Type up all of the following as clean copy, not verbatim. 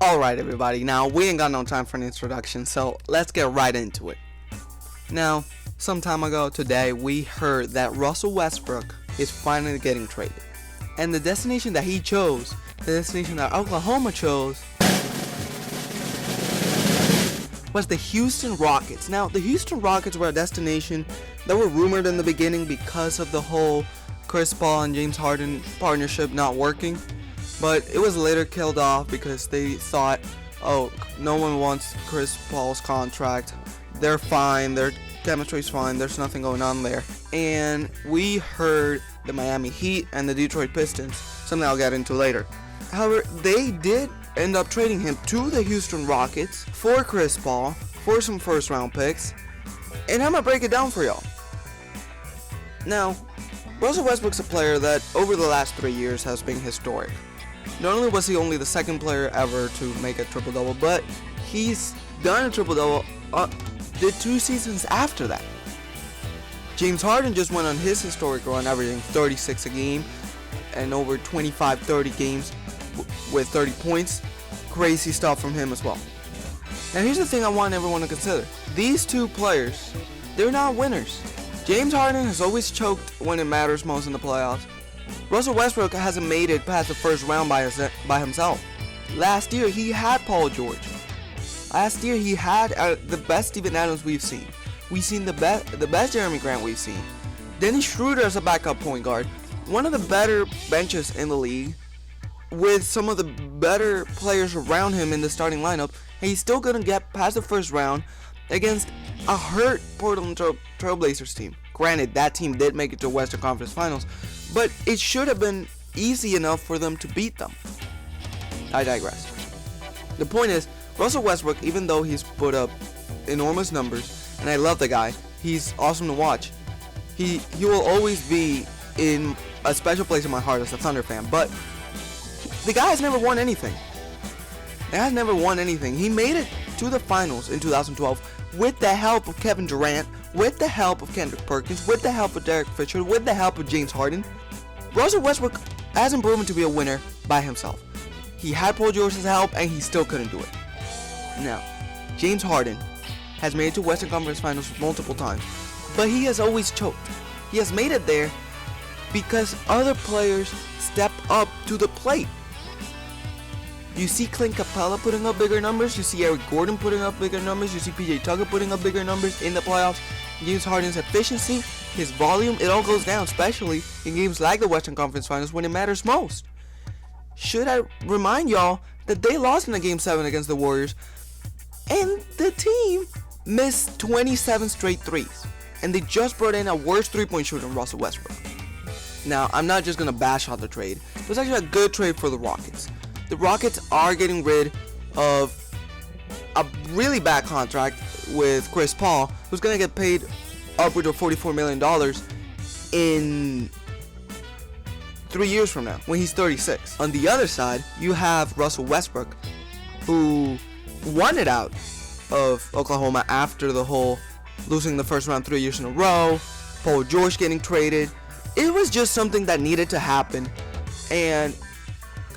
Alright everybody, now we ain't got no time for an introduction, so let's get right into it. Now, some time ago today, we heard that Russel Westbrook is finally getting traded. And the destination that he chose, the destination that Oklahoma chose, was the Houston Rockets. Now, the Houston Rockets were a destination that were rumored in the beginning because of the whole Chris Paul and James Harden partnership not working. But it was later killed off because they thought, oh, no one wants Chris Paul's contract. They're fine. Their chemistry's fine. There's nothing going on there. And we heard the Miami Heat and the Detroit Pistons, something I'll get into later. However, they did end up trading him to the Houston Rockets for Chris Paul, for some first round picks. And I'm going to break it down for y'all. Now, Russell Westbrook's a player that over the last 3 years has been historic. Not only was he only the second player ever to make a triple-double, but he's done a triple-double the 2 seasons after that. James Harden just went on his historic run, averaging 36 a game and over 25-30 games with 30 points. Crazy stuff from him as well. Now here's the thing I want everyone to consider. These two players, they're not winners. James Harden has always choked when it matters most in the playoffs. Russell Westbrook hasn't made it past the first round by himself. Last year, he had Paul George. Last year, he had the best Steven Adams we've seen. We've seen the best Jeremy Grant we've seen. Dennis Schroeder as a backup point guard. One of the better benches in the league, with some of the better players around him in the starting lineup. And he's still going to get past the first round against a hurt Portland Trailblazers team. Granted, that team did make it to Western Conference Finals, but it should have been easy enough for them to beat them. I digress. The point is, Russell Westbrook, even though he's put up enormous numbers, and I love the guy, he's awesome to watch, he will always be in a special place in my heart as a Thunder fan, but the guy has never won anything. He made it to the finals in 2012 with the help of Kevin Durant, with the help of Kendrick Perkins, with the help of Derek Fisher, with the help of James Harden. Russell Westbrook hasn't proven to be a winner by himself. He had Paul George's help and he still couldn't do it. Now, James Harden has made it to Western Conference Finals multiple times, but he has always choked. He has made it there because other players step up to the plate. You see Clint Capella putting up bigger numbers, you see Eric Gordon putting up bigger numbers, you see PJ Tucker putting up bigger numbers in the playoffs. James Harden's efficiency, his volume, it all goes down, especially in games like the Western Conference Finals when it matters most. Should I remind y'all that they lost in the Game 7 against the Warriors, and the team missed 27 straight threes, and they just brought in a worse three-point shooter than Russell Westbrook. Now, I'm not just going to bash on the trade. It was actually a good trade for the Rockets. The Rockets are getting rid of a really bad contract with Chris Paul, who's going to get paid upwards of $44 million in 3 years from now, when he's 36. On the other side, you have Russell Westbrook, who wanted out of Oklahoma after the whole losing the first round 3 years in a row, Paul George getting traded. It was just something that needed to happen, and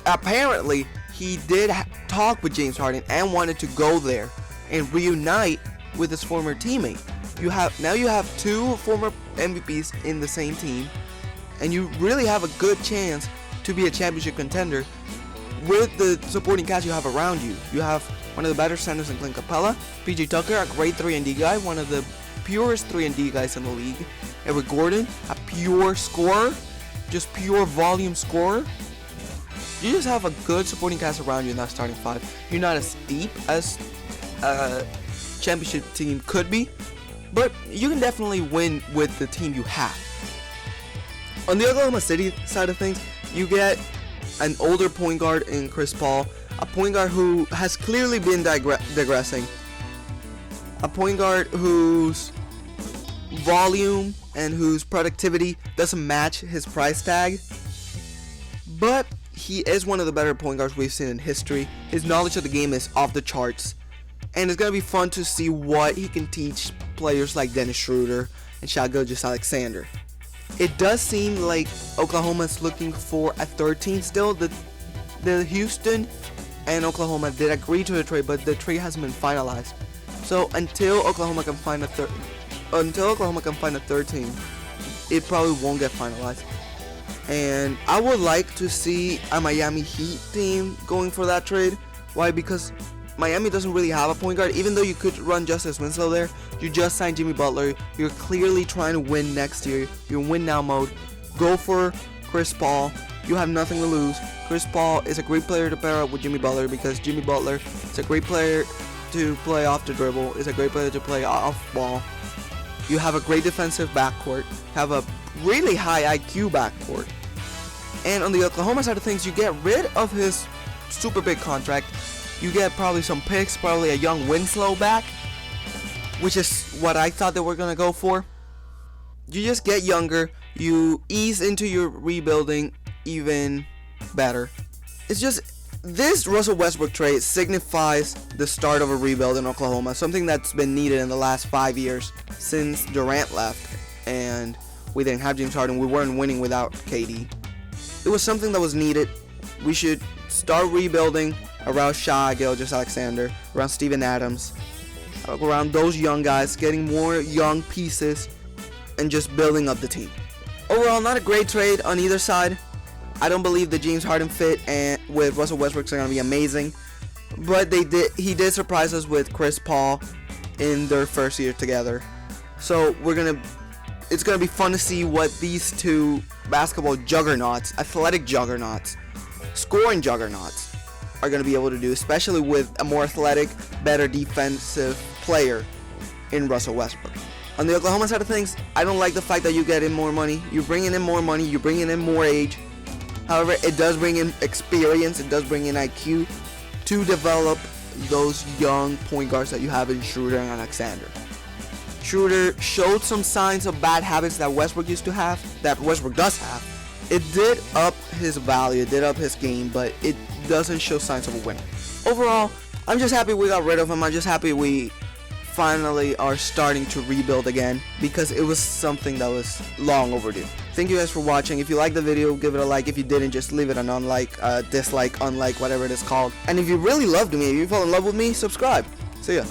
apparently he did talk with James Harden and wanted to go there and reunite with his former teammate. You have 2 former MVPs in the same team, and you really have a good chance to be a championship contender with the supporting cast you have around you. You have one of the better centers in Clint Capella, PJ Tucker, a great 3-and-D guy, one of the purest 3-and-D guys in the league, Eric Gordon, a pure scorer, just pure volume scorer. You just have a good supporting cast around you in that starting 5. You're not as deep as a championship team could be, but you can definitely win with the team you have. On the Oklahoma City side of things, you get an older point guard in Chris Paul, a point guard who has clearly been digressing, a point guard whose volume and whose productivity doesn't match his price tag, but he is one of the better point guards we've seen in history. His knowledge of the game is off the charts, and it's going to be fun to see what he can teach players like Dennis Schroeder and Shai Gilgeous-Alexander. It does seem like Oklahoma's looking for a third team still. The Houston and Oklahoma did agree to the trade, but the trade hasn't been finalized. So until Oklahoma can find a third team, it probably won't get finalized. And I would like to see a Miami Heat team going for that trade. Why? Because Miami doesn't really have a point guard. Even though you could run Justice Winslow there, you just signed Jimmy Butler. You're clearly trying to win next year. You're in win now mode. Go for Chris Paul. You have nothing to lose. Chris Paul is a great player to pair up with Jimmy Butler, because Jimmy Butler is a great player to play off the dribble. Is a great player to play off ball. You have a great defensive backcourt. Have a really high IQ backcourt. And on the Oklahoma side of things, you get rid of his super big contract. You get probably some picks, probably a young Winslow back, which is what I thought they were going to go for. You just get younger. You ease into your rebuilding even better. It's just, this Russell Westbrook trade signifies the start of a rebuild in Oklahoma, something that's been needed in the last 5 years since Durant left and we didn't have James Harden. We weren't winning without KD. It was something that was needed. We should start rebuilding around Shai Gilgeous-Alexander, around Steven Adams, around those young guys, getting more young pieces and just building up the team. Overall, not a great trade on either side. I don't believe the James Harden fit and with Russell Westbrook is going to be amazing, but he did surprise us with Chris Paul in their first year together. So it's gonna be fun to see what these two basketball juggernauts, athletic juggernauts, scoring juggernauts are gonna be able to do, especially with a more athletic, better defensive player in Russell Westbrook. On the Oklahoma side of things, I don't like the fact that you get in more money. You're bringing in more money. You're bringing in more age. However, it does bring in experience. It does bring in IQ to develop those young point guards that you have in Schroeder and Alexander. Schroeder showed some signs of bad habits that Westbrook used to have, that Westbrook does have. It did up his value, it did up his game, but it doesn't show signs of a winner. Overall, I'm just happy we got rid of him. I'm just happy we finally are starting to rebuild again, because it was something that was long overdue. Thank you guys for watching. If you liked the video, give it a like. If you didn't, just leave it an unlike, dislike, unlike, whatever it is called. And if you really loved me, if you fell in love with me, subscribe. See ya.